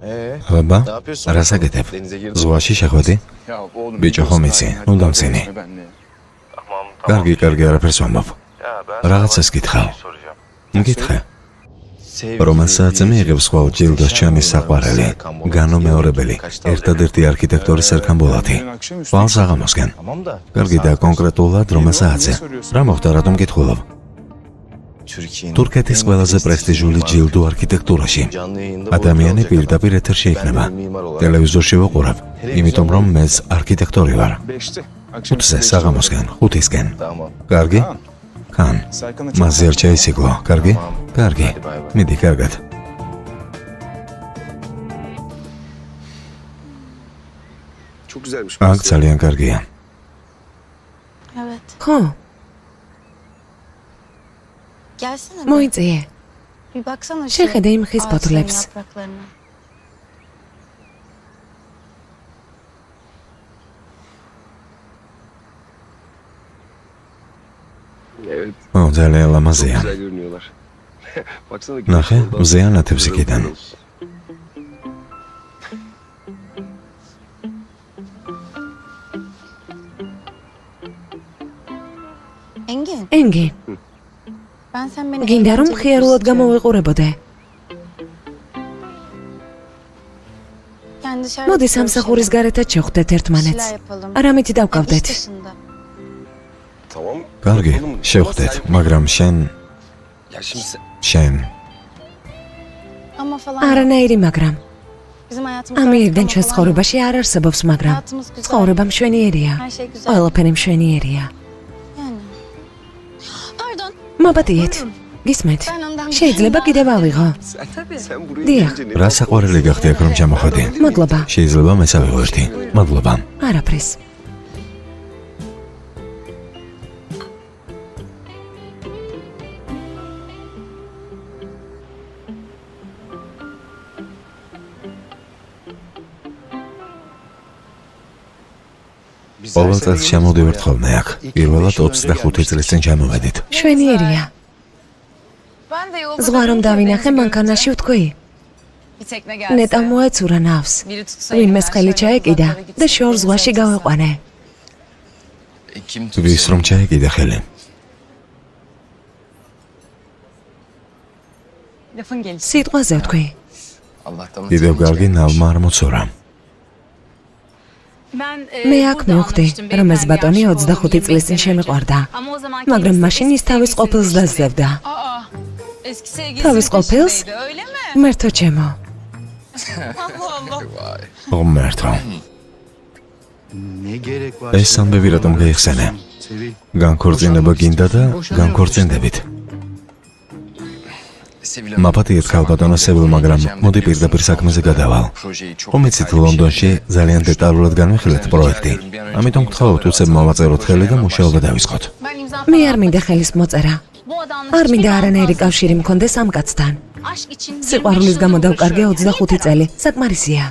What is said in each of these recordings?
Baba, რასაკეთებ? ზღვაში შეხვედი? ბიჭო ხომ იცი, ნუ დამცინი. კარგი, არაფერს ვამბობ. რაღაცას გითხრა. მგითხე. რომელსაც მიიღებს ყოველ ჯილდოს ჩემი საყვარელი, განუმეორებელი, ერთადერთი არქიტექტორის ერქან ბოლათი. ვალს აღამოსგან. კარგი და კონკრეტულად რომელსაც. რა მოხდა, რატომ გითხულობ? თურქეთის ყველაზე პრესტიჟული ჯილდო არქიტექტურაში. ადამიანი პირდაპირ ეთერში იქნება. ტელევიზორში ვუყურებ, იმიტომ რომ მეც არქიტექტორი ვარ. 5-ზე საღამოსგან, 5-ისკენ. კარგი? კან. მასზე არ ჩაისიკლო, კარგი? კარგი. მიდი, კარგად. აქ ძალიან კარგია. ხო. მოიწიე. შეხედე იმ ხის ფოთლებს. ძალიან ლამაზია. ნახე, მზეანათებს იქიდან. ენგი. გინდა რომ ხიარულად გამოვიყურებოდე. მოდი სამსახურის გარეთაც შევხვდეთ ერთმანეთს. არამით დავკავდეთ. კარგი, შევხვდეთ, მაგრამ შენ არანაირი მაგრამ. ამიერიდან ჩვენს ცხოვრებაში არ არსებობს მაგრამ. ცხოვრება მშვენიერია. ყველაფერი მშვენიერია. მაბადიეთ. გისმენთ? შეიძლება კიდევ ავიღო. დიახ. რა საყვარელი გახდი აქ რომ ჩამოხვედი? მადლობა. შეიძლება მეც ავიღო. მადლობა. არაფრის. ყოველ წელს შემოვდივართ ხოლმე აქ. პირველად 25 წლის წინ ჩამოვედით. შვენიერია. ზღვა რომ დავინახე, მანქანაში ვთქვი. ნეტა მოეცურა ნავს. ვინმეს ხელი ჩაეკიდა და შორ ზღვაში გავეყვანე. ვის რომ ჩაეკიდა ხელი? სიტყვაზე ვთქვი. კიდევ კარგი ნავმა არ მოცურა. მე აქ მივხვდი, რომ ეს ბატონი 25 წლის წინ შემიყვარდა, მაგრამ მაშინ ის თავის ყოფილს დაძებდა. თავის ყოფილს? მერთო ჩემო. მერთო. ეს ამბები რატომ გაიხსენე? განქორწინება გინდა და განქორწინდებით. მაპატიეთ ქალბატონო სევილ, მაგრამ მოდი პირდაპირ საქმეზე გადავალ. ხომ იცით, ლონდონში ძალიან დეტალურად განვიხილეთ პროექტი. ამიტომ გთხოვთ უცებ მოვაწეროთ ხელი და მუშაობა დავისხოთ. მე არ მინდა ხელის მოწერა. არ მინდა არანაირი კავშირი მქონდეს ამ კაცთან. სიყვარულის გამო დავკარგე 25 წელი. საკმარისია.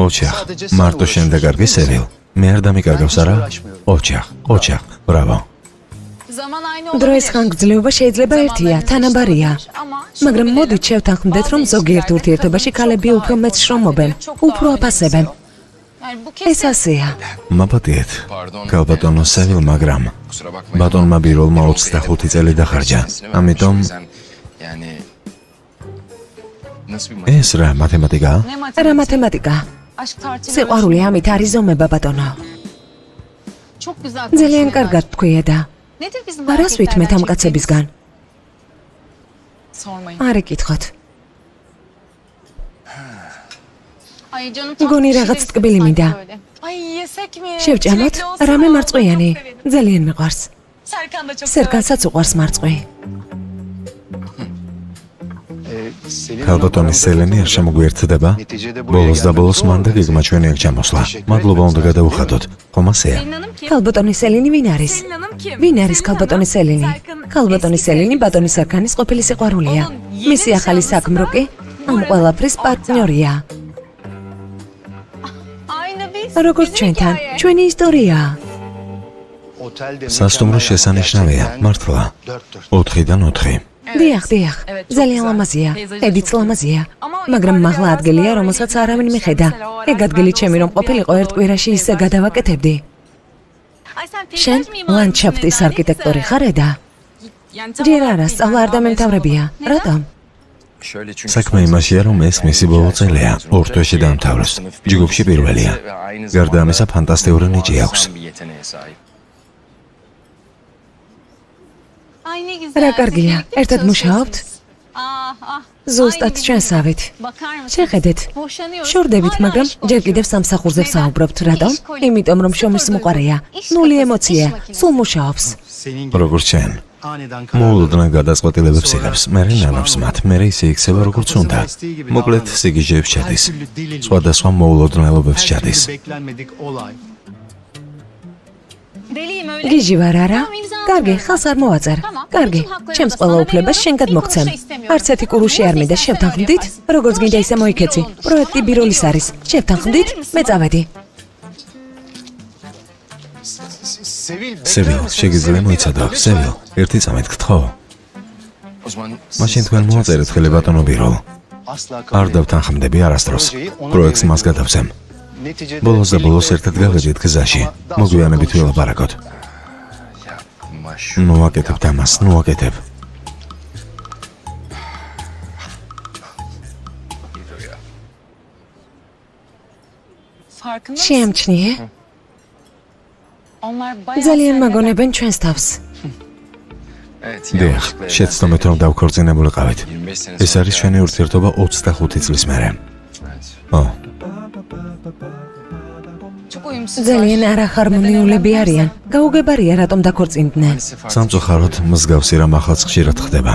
ოჩახ, მარტო შენ დაკარგე სევილ. მე არ დამიკარგავს არა? ოჩახ, ბრავო. დროის ხანგრძლივობა შეიძლება ერთია, თანაბარია. მაგრამ მოდით შევთანხმდეთ, რომ ზოგიერთ ურთიერთობაში ქალები უფრო მეტ შრომობენ, უფრო აფასებენ. ეს ასეა. მაპატიეთ, ქალბატონო სევილ, მაგრამ ბატონმა ბიროლმა 25 წელი დახარჯა. ამიტომ ეს რა მათემატიკაა? რა მათემატიკა? სიყვარული ამით არის ზომება, ბატონო. ძალიან კარგად თქვია. არას ვითმეთ ამ კაცებისგან? არ ეკითხოთ. გონი რაღაც ტკბილი მინდა. შევჭამოთ? რამე მარწყვიანი. ძალიან მიყვარს. სერკანსაც უყვარს მარწყვი. ქალბატონი სელენი არ შემოგვიერთდება? ბოლოს და ბოლოს მან და გეგმა ჩვენი აქ ჩამოსვლა. მადლობა უნდა გადავუხატოთ. ხომ ასეა? ქალბატონი სელენი ვინ არის? ვინ არის ქალბატონი სელენი? ქალბატონი სელენი ბატონი სერკანის ყოფილი სიყვარულია. მისი ახალი საქმრო კი ამ ყველაფრის პარტნიორია. როგორც ჩვენთან, ჩვენი ისტორია. სასტუმრო შესანიშნავია, მართლა. 4-დან 4. დიახ, ძალიან ლამაზია, ედიც ლამაზია, მაგრამ მაღლა ადგილია, რომელსაც არავინ მიხედა. ეგ ადგილი ჩემი რომ ყოფილიყო ერთ კვირაში ისე გადავაკეთებდი. შენ ლანდშაფტის არქიტექტორი ხარ და? ჯერ არა, სწავლა არ დამემთავრებია. რატომ? საქმე იმაშია, რომ ეს მისი ბოლო წელია. 2 თვეში დაამთავროს. ჯგუფში პირველია. გარდა ამისა, ფანტასტიკური ნიჭი აქვს. რა კარგია, ერთად მუშაობთ? ზუსტად ჩვენსავით. შეხედეთ, შორდებით, მაგრამ ჯერ კიდევ სამსახურზე ვსაუბრობთ. რატომ? იმიტომ რომ შრომის მოყარეა, ნული ემოცია, სულ მუშაობს. როგორც შენ. მოულოდნელ გადაწყვეტილებებს იღებს, მერე ნანობს მათ, მერე ისე იქცევა როგორც უნდა. მოკლედ, სიგიჟეებს ჩადის. სხვადასხვა მოულოდნელობებს ჩადის. გიჟი ვარ არა? კარგი, ხალს არ მოვაწერ. კარგი, ჩემს ყველა უფლებას შენ გადმოგცემ. არც ერთი კურუში არ მინდა, შევთანხმდით? როგორც გინდა ისე მოიქეცი. პროექტი ბიროლის არის. შევთანხმდით? მე წავედი. სევილ, შეგიძლია მოიცადო, სევილ, ერთი წამით გთხოვ. მაშინ თქვენ მოაწერეთ ხელი ბატონო ბირო. არ დავთანხმდები არასდროს. პროექტს მას გადავცემ. ბოლოს და ბოლოს ერთად გავედით გზაში. მოგვიანებით ვილაპარაკოთ. ნუ აკეთებ ამას, ნუ აკეთებ. შეამჩნიე? ძალიან მაგონებენ ჩვენს თავს. დიახ, შეცდომით რომ დავქორწინებულიყავით. ეს არის ჩვენი ურთიერთობა 25 წლის მერე. ძალიან არახარმონიულები არიან. გაუგებარია რატომ დაქორწინდნენ. სამწუხაროდ მსგავსი რამ ახლაც ხშირად ხდება.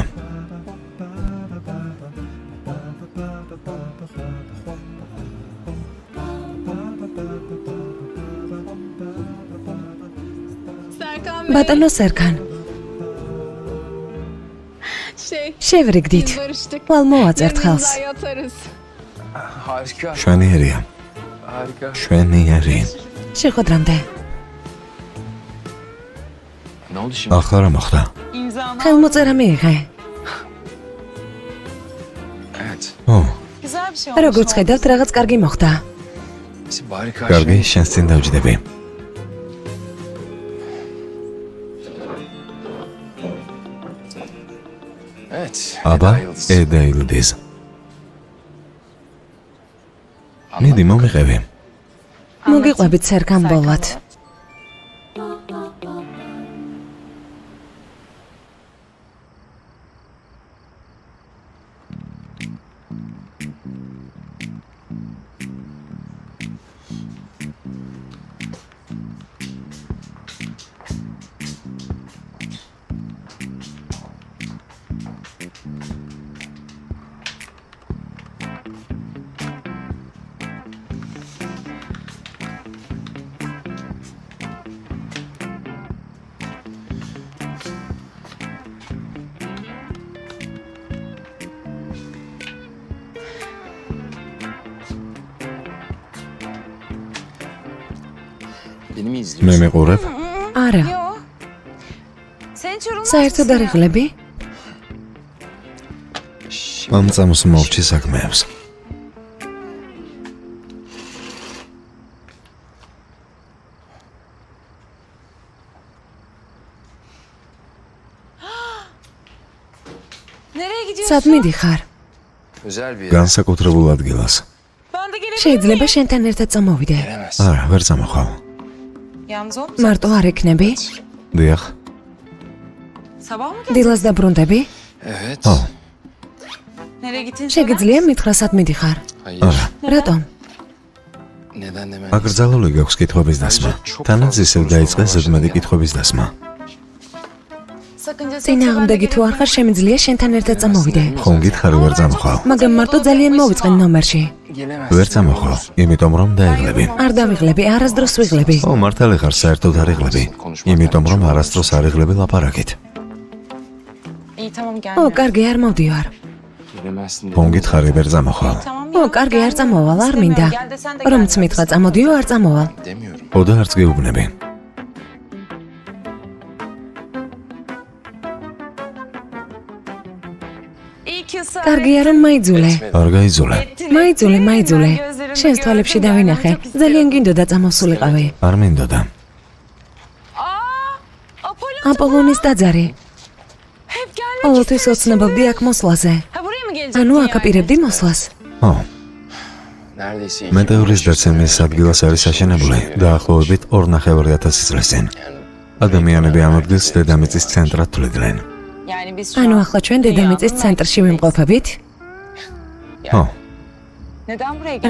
ბატონო სერგან. შევრიგდით. ვალ მოვაწერთ ხელს. შვენიერია. შვენიერი. შეხვედრამდე. ახლა რა მოხდა? ხელმოწერა მიიღე. როგორც ხედავთ, რაღაც კარგი მოხდა. კარგი, შენს წინ დავჯდები. აბა, ედაილდეს. მიდი, მომიყევი. მოგიყვებით სერგან ბოლად. მე მეყურებ? არა. საერთოდ არ იღლები? ამ წამოს მოვჭი საქმეებს. სად მიდიხარ? განსაკუთრებულ ადგილას. შეიძლება შენთან ერთად წამოვიდე. არა, ვერ წამოხვალ. მარტო არ იქნები? დიახ. დილას დაბრუნდები? შეგიძლია მითხრა სად მიდიხარ? არა. რატომ? აკრძალული გაქვს კითხვების დასმა. თანაც ისევ დაიწყე ზედმეტი კითხვების დასმა. წინააღმდეგი თუ არ ხარ, შემიძლია შენთან ერთად წამოვიდე. ხომ გითხარი ვერ წამოხვალ? მაგრამ მარტო ძალიან მოვიწყენ ნომერში. ვერ წამოხვალ, იმიტომ რომ დაიღლები. არ დავიღლები, არასდროს ვიღლები. მართალი ხარ, საერთოდ არ იღლები. იმიტომ რომ არასდროს არ იღლები ლაპარაკით. კარგი, არ მოვდივარ. ხომ გითხარი ვერ წამოხვალ? კარგი, არ წამოვალ, არ მინდა. რომც მითხრა წამოდიო, არ წამოვალ. ოდა არც გეუბნები. კარგია რომ მაიძულე. არ გაიძულე. მაიძულე. შენს თვალებში დავინახე. ძალიან გინდოდა წამოსულიყავი. არ მინდოდა. აპოლონის ტაძარი. ყოველთვის ოცნებობდი აქ მოსვლაზე. ანუ აკაპირებდი მოსვლას. ო. მეტეორის დაცემის ადგილას არის აშენებული დაახლოებით 2,500 წლის წინ. ადამიანები ამ ადგილს დედამიწის ცენტრად თვლიდნენ. ანუ ახლა ჩვენ დედამიწის ცენტრში ვიმყოფებით? ო.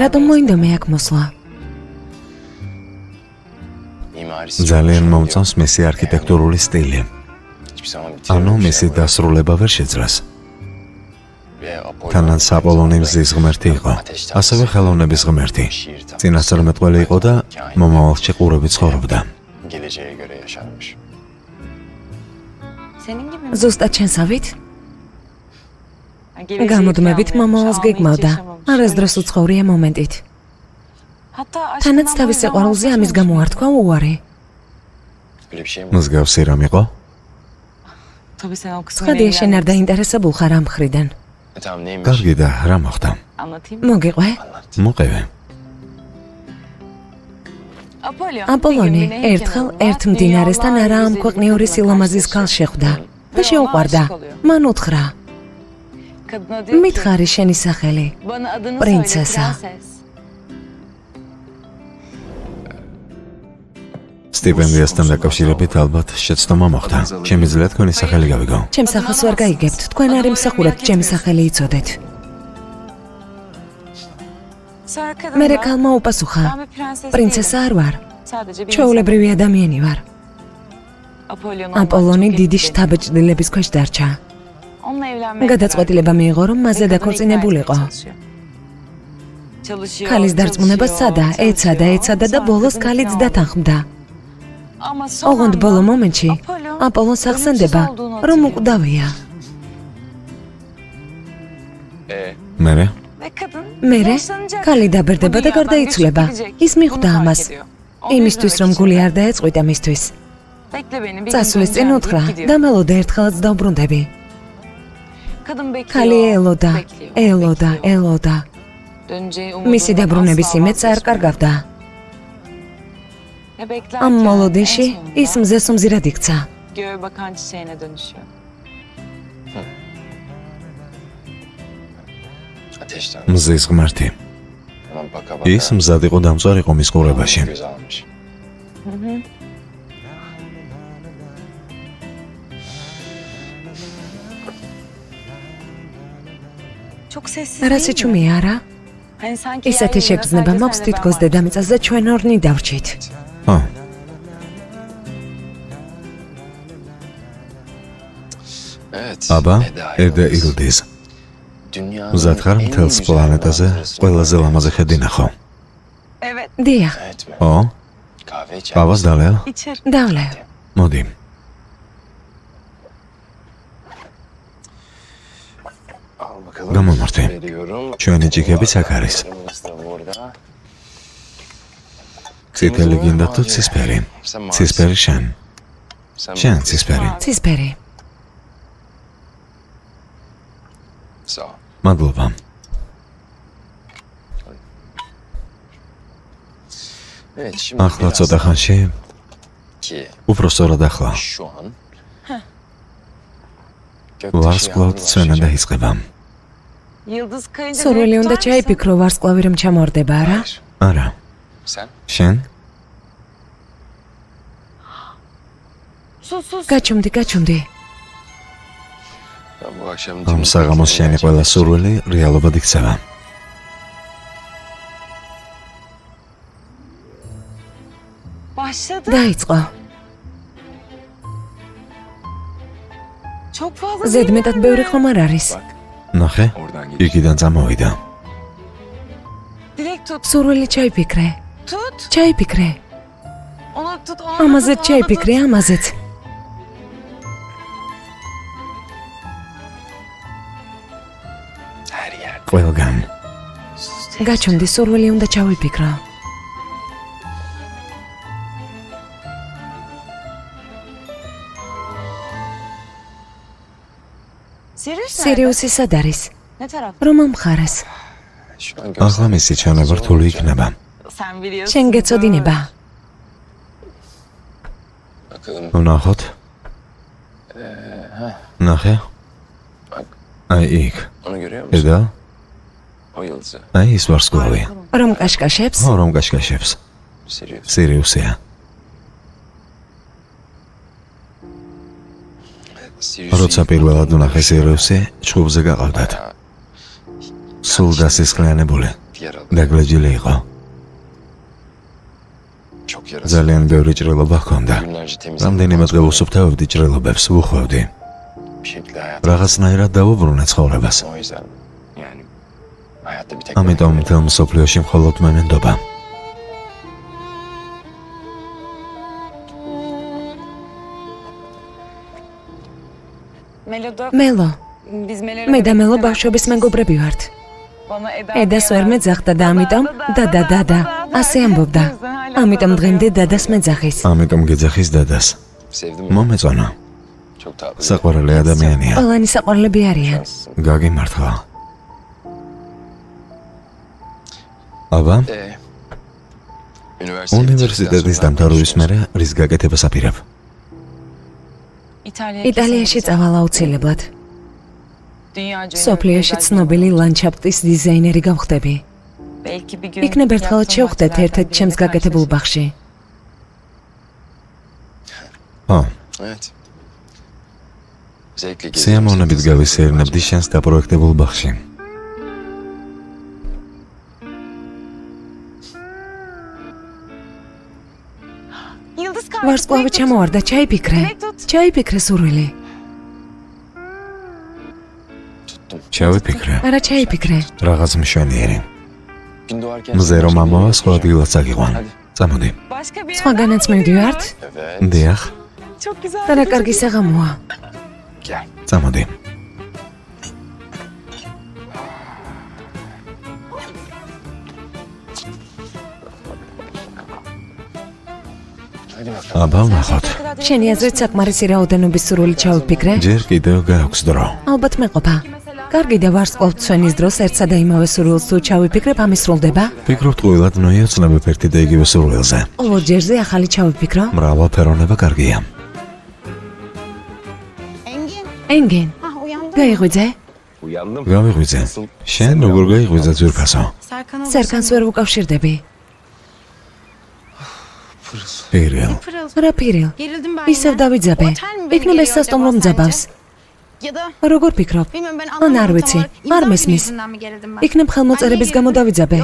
რატომ მოინდომე აქ მოსვლა? ძალიან მომწონს მისი არქიტექტურული სტილი. ანუ მისი დასრულება ვერ შეძლეს. თანაც აპოლონი მზის ღმერთი იყო, ასევე ხელოვნების ღმერთი. წინასწარმეტყველი იყო და მომავალში ყურებით ცხოვრობდა. ზუსტად შენსავით? გამოდმებით მომავალს გეგმავდა. არასდროს უცხოვრია მომენტით. თანაც თავის სიყვარულზე ამის გამოართვა უარი. მსგავსი რამ იყო? ხადია შენ არ დაინტერესებულ ხარ ამ მხრიდან. კარგი და რა მოხდა? მოგიყვე? მოყევე. აპოლონი ერთხელ ერთ მდინარესთან არაამ ქვეყნიური სილამაზის ქალს შეხვდა და შეუყვარდა. მან უთხრა: მითხარი შენი სახელი, პრინცესა. სტიპენდიასთან დაკავშირებით ალბათ შეცდომა მოხდა. შემიძლია თქვენი სახელი გავიგო? ჩემს სახელს ვერ გაიგებთ, თქვენ არ იმსახურებთ ჩემი სახელი იცოდეთ. მერე ქალმა უპასუხა: პრინცესა არ ვარ, ჩვეულებრივი ადამიანი ვარ. აპოლონი დიდი შთაბეჭდილების ქვეშ დარჩა. გადაწყვეტილება მიიღო, რომ მასზე დაქორწინებულიყო. ქალის დარწმუნება სცადა, ეცადა და ბოლოს ქალიც დათანხმდა. ოღონდ ბოლო მომენტში აპოლონს ახსენდება, რომ უკვდავია. მერე ქალი დაბერდება და გარდაიცვლება. ის მიხვდა ამას, იმისთვის რომ გული არ დაეწყვიტა მისთვის. წასვლის წინ უთხრა, დამელოდა ერთხელაც დავბრუნდები. ქალი ელოდა. მისი დაბრუნების იმედს არ კარგავდა. ამ მოლოდინში ის მზეს უმზირად იქცა. მზის ღმერთი. ის მზად იყო დამწვარიყო მის ყურებაში. რასი ჩუმია არა? ისეთი შეგრძნება მაქვს თითქოს დედამიწაზე ჩვენ ორნი დავრჩით. აბა, ერდა ილდის. მზად ხარ მთელს პლანეტაზე ყველაზე ლამაზი ხედი ნახო? დიახ. ო? ყავას დალევ? დავლევ. მოდი. გამომართვი. ჩვენი ჭიქებიც აქ არის. წითელი გინდა თუ ცისფერი? ცისფერი შენ. შენ ცისფერი. ცისფერი. მადლობა. ახლა ცოტა ხანში უფრო სწორად ახლა ვარსკვლავთ ცვენა დაიწყება. სურვილი უნდა ჩაიფიქრო ვარსკვლავი რომ ჩამორდება, არა? არა. შენ? გაჩუმდი. ამ საღამოს შენი ყველა სურვილი რეალობად იქცევა. დაიწყო. ზედმეტად ბევრი ხომ არ არის? ნახე, იქიდან წამოვიდა. სურვილი ჩაიფიქრე. ამაზეც ჩაიფიქრე, ამაზეც. ყველგან. გაჩუმდი, სურვილი უნდა ჩავიფიქრო. სირიუსი სად არის? რომ ამხარეს. ახლა მისი ჩანება რთული იქნება. შენ გეცოდინება. ვნახოთ. ნახე. აი იქ. ედა? აი ის ვარსკვლავი. რომ კაშკაშებს? ხო, რომ კაშკაშებს. სირიუსია. როცა პირველად ვნახე სირიუსი, ჩხუბზე გაყავდათ. სულ დასისხლიანებული. დაგლეჯილი იყო. ძალიან ბევრი ჭრილობა ჰქონდა. რამდენიმე დღე ვუსუფთავებდი ჭრილობებს, ვუხვევდი. რაღაცნაირად დავუბრუნე ცხოვრებას. ამიტომ მთელ მსოფლიოში მხოლოდ მე მენდობა. მელო, მე და მელო ბავშვობის მეგობრები ვართ. ედას ვერ მეძახდა და ამიტომ და ასე ამბობდა. ამიტომ დღემდე დადას მეძახის. ამიტომ გეძახის დადას. მომეწონა. საყვარელი ადამიანია. ყველანი საყვარლები არიან. გაგიმართლა. აბა? უნივერსიტეტის დამთავრების მერე რის გაკეთებას აპირებ? იტალიაში წავალ აუცილებლად. სოფლიოში ცნობილი ლანდშაფტის დიზაინერი გავხდები. იქნებ ერთხელ შევხვდეთ ერთ-ერთ ჩემს გაკეთებულ ბაღში. სიამოვნებით გავისეირნებდი შენს დაპროექტებულ ბაღში. ვარსკვლავი ჩამოვარდა, ჩაიფიქრე სურვილი. ჩავიფიქრე. არა, ჩაიფიქრე. რაღაც მშვენიერი. მზე რომ ამოვა, სხვა ადგილას აგიყვან. წამოდი. სხვაგანაც მივდივართ? დიახ. რა კარგი საღამოა. წამოდი. აბა ვნახოთ. შენი აზრით საკმარისი რაოდენობის სურვილი ჩავიფიქრე? ჯერ კიდევ გააქვს დრო. ალბათ მეყოფა. კარგი და ვარსკვლავთმცვენის დროს ერთსა და იმავე სურვილს თუ ჩავიფიქრებ, ამის სრულდება? ფიქრობთ ყველად ნოიოცნებებ ერთი და იგივე სურვილზე. ყოველ ჯერზე ახალი ჩავიფიქრო? მრავალფეროვნება კარგია. ენგენ, გაიღვიძე? გავიღვიძე. შენ როგორ გაიღვიძე ძვირფასო? სერკანს ვერ ვუკავშირდები. პირილ. რა პირილ? ისევ დავიძაბე. იქნებ ეს სასტუმრო მძაბავს. როგორ ფიქრობ? ან არ ვიცი, არ მესმის. იქნებ ხელმოწერების გამო დავიძაბე.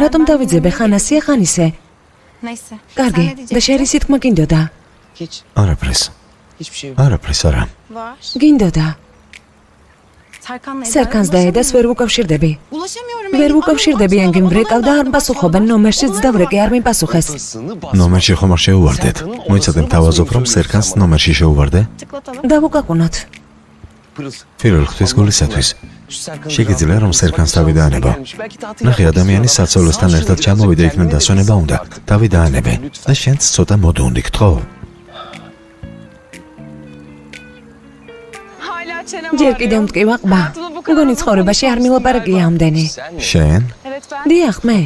რატომ დავიძებე? ხან ასია, ხან ისე. კარგი, და შერის თქმა გინდოდა? არაფრის. არაფრის არა. გინდოდა. სერკანს და ედას ვერ ვუკავშირდები. ვერ ვუკავშირდები, ენგენ ვრეკავდა, არ პასუხობენ, ნომერშიც დავრეკე, არ მიპასუხეს. ნომერში ხომ არ შეუვარდეთ? მოიცადე მთავაზობ, რომ სერკანს ნომერში შეუვარდე? დავუკაკუნოთ. პირილ ღვთის გულისათვის. შეგიძლია რომ სერკანს თავი დაანებო. ნახე, ადამიანი საცოლოსთან ერთად ჩამოვიდა, იქნებ დასვენება უნდა. თავი დაანებე და შენც ცოტა მოდუნდი, გთხოვ. ჯერ კიდევ მტკივა ყბა. მგონი ცხოვრებაში არ მილაპარაკია ამდენი. შენ? დიახ, მე.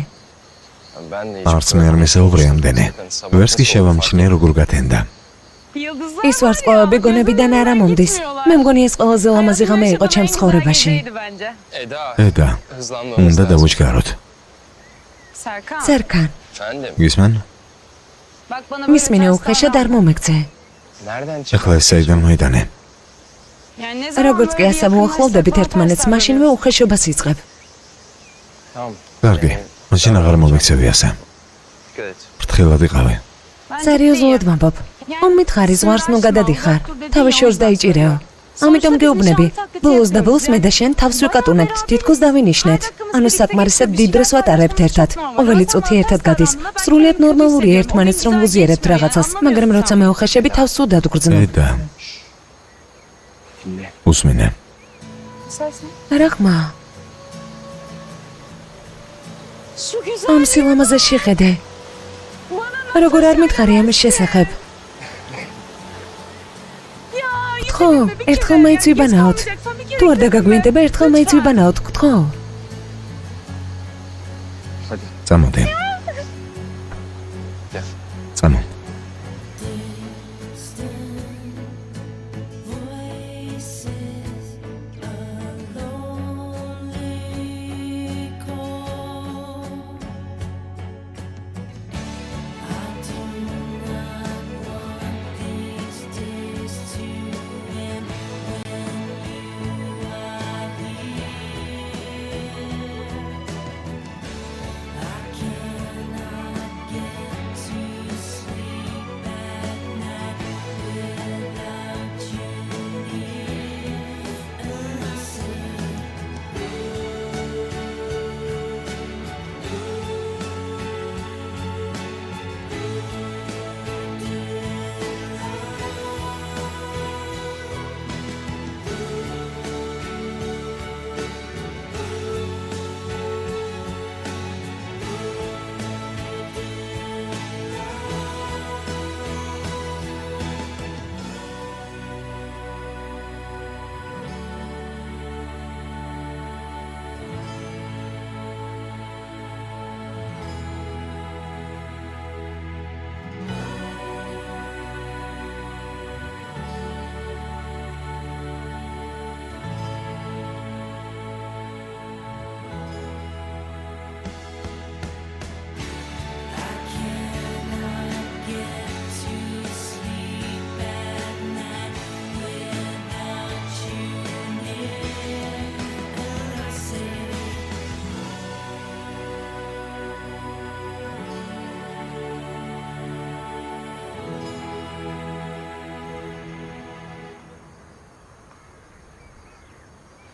არც მე არ მესაუბრე ამდენი. ვერც კი შევამჩნიე როგორ გათენდა. ის ვარსკვლავები გონებიდან არ ამომდის. მე მგონი ეს ყველაზე ლამაზი ღამე იყო ჩემს ცხოვრებაში. ედა, უნდა დავუჩქაროთ. სერკან. გისმენ? მისმინე უხეშად არ მომექცე. ახლა ეს საიდან მოიტანე? როგორც კი ასე მოახლოვდებით ერთმანეთს, მაშინვე უხეშობას იწყებ. კარგი, მაშინ აღარ მომექცევი ასე. ფრთხილად იყავი. სერიოზულად ვამბობ. მომითხარი ზღვარს ნუ გადადიხარ. თავის შორს დაიჭირეო. ამიტომ გეუბნები. ბოლოს და ბოლოს მე და შენ თავს ვიკატუნებთ, თითქოს დავინიშნეთ. ანუ საკმარისად დიდ დროს ვატარებთ ერთად. ყოველი წუთი ერთად გადის. სრულიად ნორმალურია ერთმანეთს რომ ვუზიერებთ რაღაცას, მაგრამ როცა მე უხეშები, თავს უდად ვგრძნობ. ედა. უსმინე. რა ხმა? ამ სილამაზეში ხედე. როგორ არ მითხარი ამის შესახებ? ხო, ერთხელ მაინც ვიბანაოთ. თუ არ დაგაგვიანდება ერთხელ მაინც ვიბანაოთ, გთხოვ. წამოდი. წამო.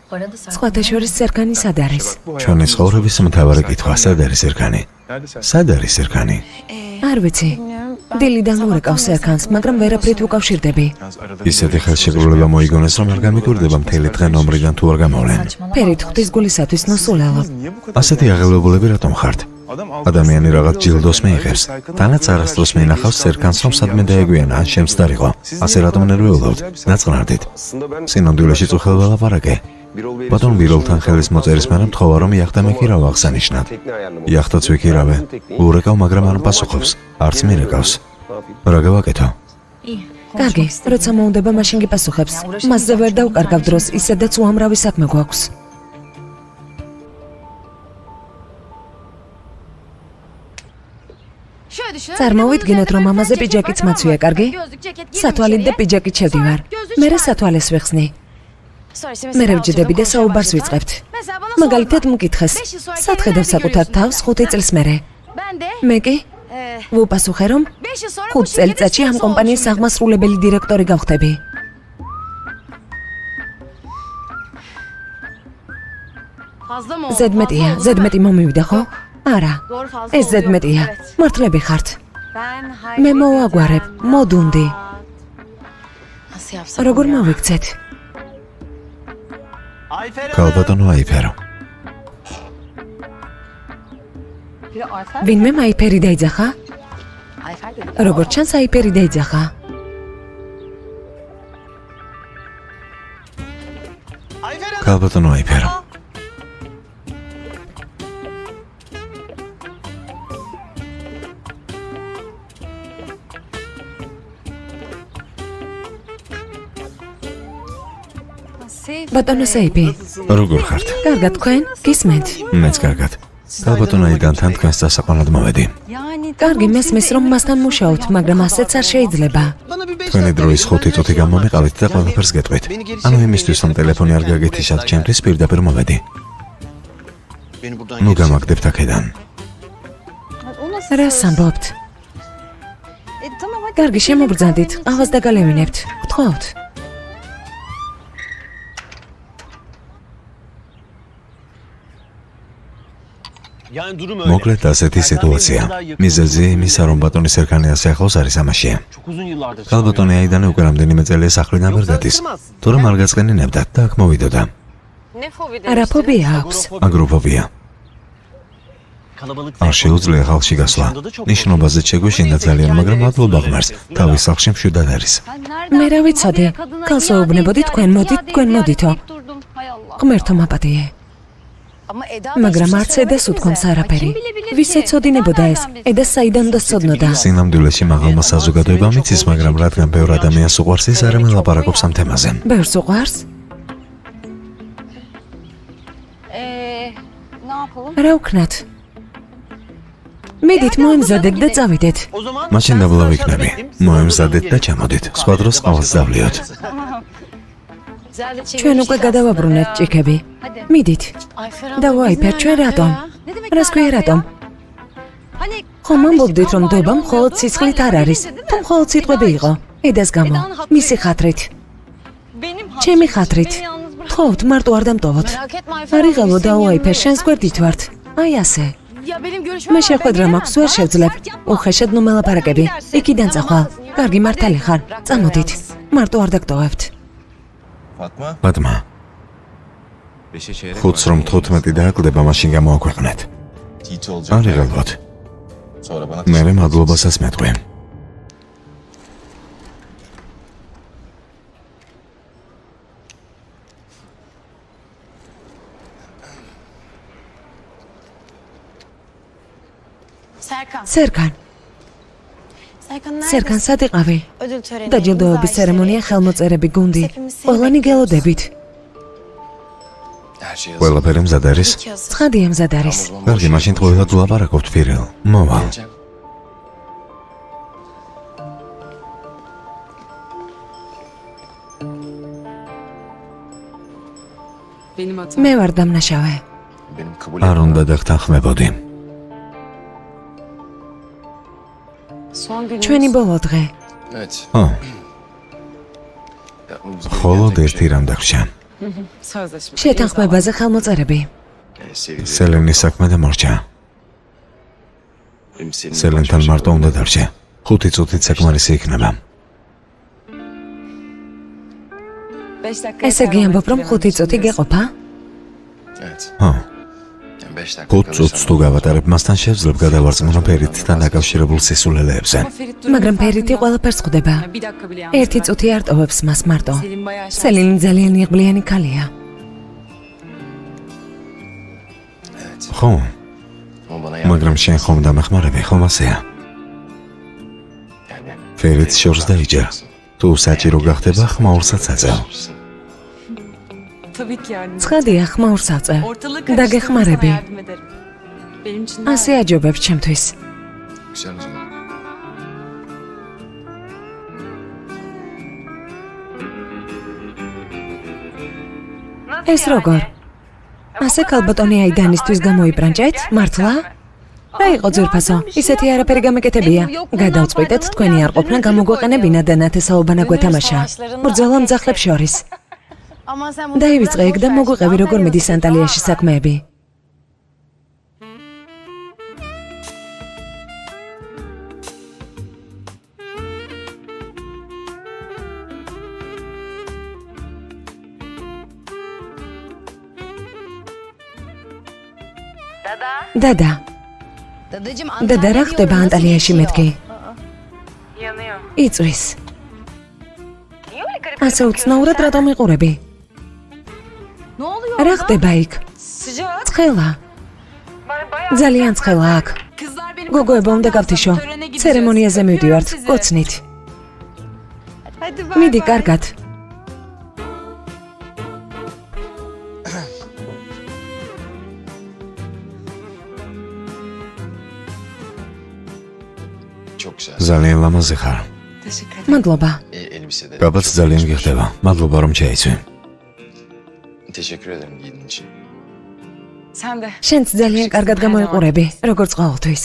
სხვათა შორის ზერგანი სად არის? ჩვენი ცხოვრების მთავარი კითხვა, სად არის ზერგანი? სად არის ზერგანი? არ ვიცი. დილიდან ვურეკავს ზერგანს, მაგრამ ვერაფრით უკავშირდები. ისეთი ხელშეკრულება მოიგონეს, რომ არ გამიკვირდება მთელი დღე ნომრიდან თუ არ გამოვლენ. ფერით ღვთის გულისათვის ნოსულელო. ასეთი აღელვებულები რატომ ხართ? ადამიანი რაღაც ჯილდოს მიიღებს. თანაც არასდროს მინახავს ზერგანს, რომ სადმე დაეგვიანა, ან შემცდარიყო. ასე რატომ ნერვიულობთ? დაწყნარდით. სინამდვილეში წუხელ ველაპარაკე. ბატონ ვიროლთან ხელის მოწერის მერე მთხოვა, რომ იახტა მეკირავ აღსანიშნად. იახტაც ვიკირავე. ურეკავ, მაგრამ არ პასუხობს. არც მირეკავს. რა გავაკეთო? კარგი, როცა მოუნდება, მაშინ გიპასუხებს. მასზე ვერ დავკარგავ დროს, ისედაც უამრავი საქმე გვაქვს. წარმოვიდგინოთ, რომ ამაზე პიჯაკიც მაცვია, კარგი? სათვალით და პიჯაკით შევდივარ. მერე სათვალეს ვეხსნი. მერე ვჯდები და საუბარს ვიწყებთ. მაგალითად მკითხეს, სად ხედავ საკუთარ თავს 5 წელს მერე? მე კი ვუპასუხე, რომ 5 წელიწადში ამ კომპანიის აღმასრულებელი დირექტორი გავხდები. ზედმეტი მომივიდა, ხო? არა, ეს ზედმეტია. მართლები ხართ. მე მოვაგვარებ, მოდუნდი. როგორ მოვიქცეთ? ქალბატონო აიფერო. ვინმე აიფერი დაიძახა? როგორც ჩანს, აიფერი დაიძახა. ქალბატონო აიფერო. ბატონო საიფი. როგორ ხართ? კარგად, თქვენ? გისმენთ? მეც კარგად. ქალბატონო აიდანთან თქვენს დასაყვანად მოვედი. კარგი, მესმის, რომ მასთან მუშაობთ, მაგრამ ასეც არ შეიძლება. თქვენი დროის 5 წუთი გამომიყავით და ყველაფერს გეტყვით. ანუ იმისთვის, რომ ტელეფონი არ გაგეთიშათ, ჩემთვის პირდაპირ მოვედი. ნუ გამაგდებთ აქედან. რას ამბობთ? კარგი, შემობრძანდით, ყავას დაგალევინებთ. გთხოვთ. მოკლედ ასეთი სიტუაცია. მიზეზი იმისა, რომ ბატონი ზერგანი ასე ახლოს არის ამაშია. ქალბატონი აიდანე უკვე რამდენიმე წელია სახლიდან ვერ გადის. თორემ არ გაწყენინებდათ და აქ მოვიდოდა. არა, ფობია აქვს. აგროფობია. არ შეუძლია ხალხში გასვლა. ნიშნობაზე შეგვეშინდა ძალიან, მაგრამ მადლობა ღმერთს, თავის სახლში მშვიდად არის. მე რა ვიცოდი, ქალს ვეუბნებოდი, თქვენ მოდით, თქვენ მოდითო. ღმერთო მაპატიე. მაგრამ არც ედას უთქვამს არაფერი. ვის ეცოდინებოდა ეს? ედას საიდან უნდა სწოდნოდა? სინამდვილეში მაღალმა საზოგადოებამ იცის, მაგრამ რადგან ბევრ ადამიანს უყვარს ის არ ელაპარაკობს ამ თემაზე. ბევრს უყვარს? რა ვქნათ? მიდით მოემზადეთ და წავიდეთ. მაშინ დაბლა ვიქნები. მოემზადეთ და ჩამოდით. სხვა დროს ყავას დავლიოთ. ჩვენ უკვე გადავაბრუნეთ ჭიქები. მიდით. და ვაიფერ, ჩვენ რატომ? რას ქვია რატომ? ხომ ამბობდით, რომ დობა მხოლოდ სისხლით არ არის, თუ მხოლოდ სიტყვები იყო. ედას გამო, მისი ხათრით. ჩემი ხათრით. თხოვთ, მარტო არ დამტოვოთ. არიღალო და ვაიფერ, შენს გვერდით ვართ. აი ასე. მე შეხვედრა მაქვს, ვერ შევძლებ. უხეშად ნუ მელაპარაკები. იქიდან წახვალ. კარგი მართალი ხარ. წამოდით. მარტო არ დაგტოვებთ. ბატმა. ხუთს რომ 15 დააკლდება, მაშინ გამოაქვეყნეთ. არიღალოთ. მერე მადლობასაც მეტყვი. სერგან. სერგან, სად იყავი? დაჯილდოების ცერემონია, ხელმოწერები, გუნდი. ყველანი გელოდებით. ყველაფერი მზად არის? ცხადია მზად არის. კარგი, მაშინ ყველად ვლაპარაკობთ პირელ. მოვალ. მე ვარ დამნაშავე. არ უნდა დაგთანხმებოდი. ჩვენი ბოლო დღე. მხოლოდ ერთი რამ დაგვრჩა. შეთანხმებაზე ხელმოწერები. სელენის საქმე დამორჩა. სელენთან მარტო უნდა დარჩე. 5 წუთით საკმარისი იქნება. ესე იგი ამბობ, რომ 5 წუთი გეყოფა? 5 წუთს თუ გავატარებ, მასთან შევძლებ გადავარწმუნო ფერითთან დაკავშირებულ სისულელეებზე. მაგრამ ფერითი ყველაფერს ხვდება. 1 წუთი არ ტოვებს მას მარტო. სელინი ძალიან იღბლიანი ქალია. ხო, მაგრამ შენ ხომ დამეხმარები, ხომ ასეა? ფერით შორს დაიჯერ. თუ საჭირო გახდება, ხმაურსაც აწევ. ცხადია, ხმაურს აწევ. დაგეხმარები. ასე აჯობებს ჩემთვის. ეს როგორ? ასე ქალბატონი აიდანისთვის გამოიბრანჭეთ? მართლა? რა იყო ძვირფასო? ისეთი არაფერი გამეკეთებია. გადავწყვიტეთ, თქვენი არ ყოფნა გამოგვეყენებინა და ნათესაობანა გვეთამაშა. ბრძოლა მძახლებს შორის. დაივიწყე ეგ და მოგვიყევი როგორ მიდის ანტალიაში საქმეები. დადა. დადა, რა ხდება ანტალიაში მეთქი? იწვის. ასე უცნაურად რატომ იყურები? რა ხდება იქ? ცხელა. ძალიან ცხელა აქ. გოგოებო, უნდა გავთიშო. ცერემონიაზე მივდივართ, გოცნით. მიდი, კარგად. ძალიან ლამაზი ხარ. მადლობა. კაბაც ძალიან გიხდება. მადლობა რომ შეიცვი. შენც ძალიან კარგად გამოიყურები, როგორც ყოველთვის.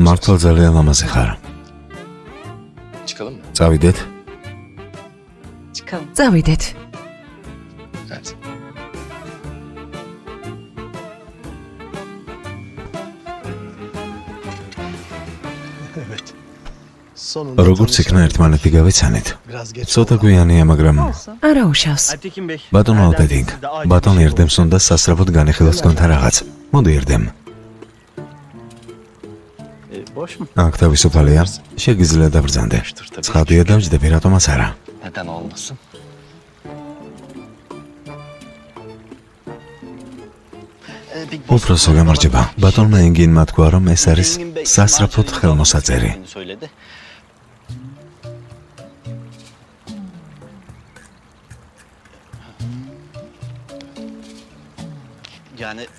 მართლა ძალიან ლამაზი ხარ. წავიდეთ? წავიდეთ. როგორც იქნა ერთმანეთი გავიცანით. ცოტა გვიანია, მაგრამ არა უშავს. ბატონ ალტედინგ, ბატონ ერდემს უნდა სასწრაფოდ განეხილოს თქვენთან რაღაც. მოდი ერდემ. აქ თავისუფალია, შეგიძლია დავბრძანდე. ცხადია დავჯდები, რატომაც არა. უფროსო გამარჯობა. ბატონმა ენგინმა თქვა, რომ ეს არის სასწრაფოდ ხელმოსაწერი.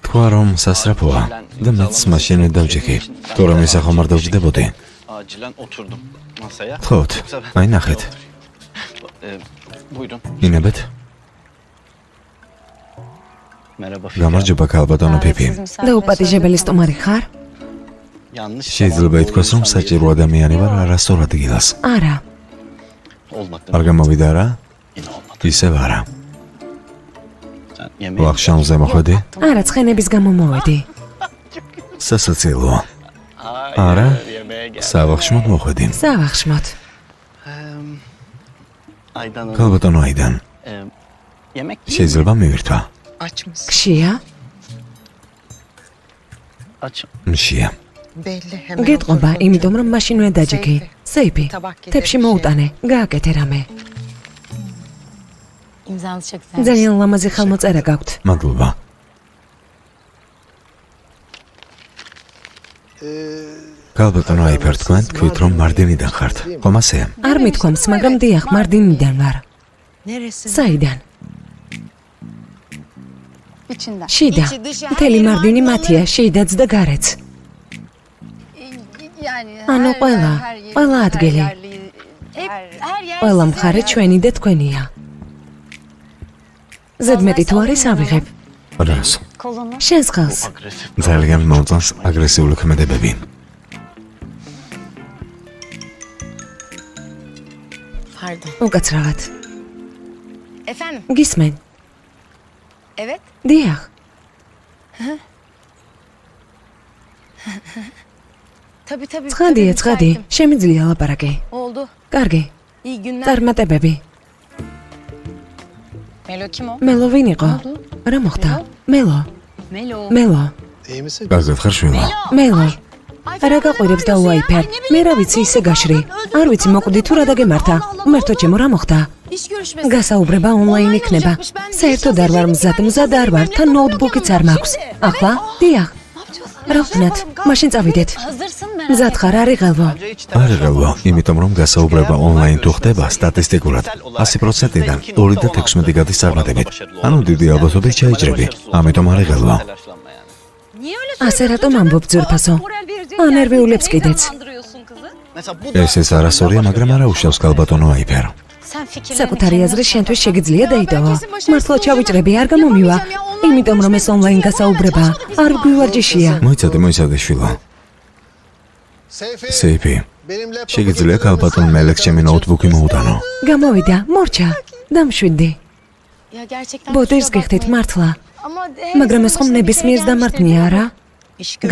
თქვა, რომ სასწრაფოა და მეც მაშინ დავჭიქი. თორემ ისა ხომ არ დავჭდებოდი. ხოთ, აი ნახეთ. ინებეთ. გამარჯობა ქალბატონო პიპი. დაუპატიჟებელი სტუმარი ხარ? შეიძლება ითქვას, რომ საჭირო ადამიანი ვარ არასწორ ადგილას. არა. არ გამოვიდა რა? ისევ არა. ვახშამზე მოხვედი? არა, ცხენების გამო მოვედი. სასაცილოა. არა? სავახშმოდ მოხვედი. სავახშმოდ. ქალბატონო აიდან. შეიძლება მივირთვა? ქშია? მშია. გეტყობა, იმიტომ რომ მაშინვე დაჯექი. სეიფი, თებში მოუტანე, გააკეთე რამე. ძალიან ლამაზი ხელმოწერა გაქვთ. მადლობა. ქალბატონო აიფერ, თქვენ თქვით, რომ მარდინიდან ხართ. ხომ ასეა? არ მithქვამს, მაგრამ დიახ, მარდინიდან ვარ. საიდან? შიდა. მთელი მარდინი მათია, შიდაც და გარეც. ანუ ყველა ადგილი. ყველა მხარე ჩვენი და თქვენია. ზედმეტი თუ არის ავიღებ. რას? შენს ხელს. ძალიან მომწონს აგრესიული ქმედებები. უკაცრავად. გისმენ? დიახ. ცხადია, ცხადი. შემიძლია ლაპარაკი. კარგი. წარმატებები. მელო ვინ იყო? რა მოხდა? მელო. კარგად ხარ შვილო? მელო. რა გაყვირებს და უაიფერ? მე რა ვიცი ისე გაშრი. არ ვიცი მოკვდი თუ რა დაგემართა. უმერთო ჩემო რა მოხდა? გასაუბრება ონლაინ იქნება. საერთოდ არ ვარ მზად არ ვარ, თან ნოუთბუქიც არ მაქვს. ახლა? დიახ. რა ვქნათ? მაშინ წავიდეთ. მზად ხარ, არ იღელვო? არ იღელვო, იმიტომ რომ გასაუბრება ონლაინ თუ ხდება სტატისტიკურად 100%-დან 2.16 გადის წარმატებით. ანუ დიდი ალბათობით ჩაიჭრები. ამიტომ არ იღელვო. ასე რატომ ამბობ ძვირფასო? ანერვიულებს კიდეც. ეს არასწორია, მაგრამ არა უშავს ქალბატონო აიფერ. საკუთარი აზრი შენთვის შეგიძლია დაიტოვო. მართლა ჩავიჭრები, არ გამომივა. იმიტომ რომ ეს ონლაინ გასაუბრება არ გვივარჯიშია. მოიცადე შვილო. სეიფი. შეგიძლია ქალბატონ მელექს ჩემი ნოუთბუქი მოუტანო. გამოვიდა, მორჩა. დამშვიდდი. ბოდერს გიხდით მართლა. მაგრამ ეს ხომ ნებისმიერს დამართნია, არა?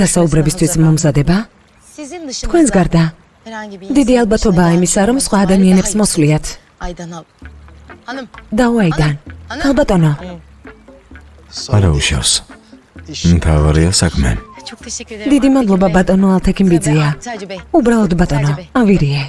გასაუბრებისთვის მომზადება? თქვენს გარდა. დიდი ალბათობაა იმისა, რომ სხვა ადამიანებს მოსვლიათ. დაუაიდან. ქალბატონო. არა უშავს. მთავარია საქმე. დიდი მადლობა ბატონო ალთექიმბიძია. უბრალოდ ბატონო, ავირიე.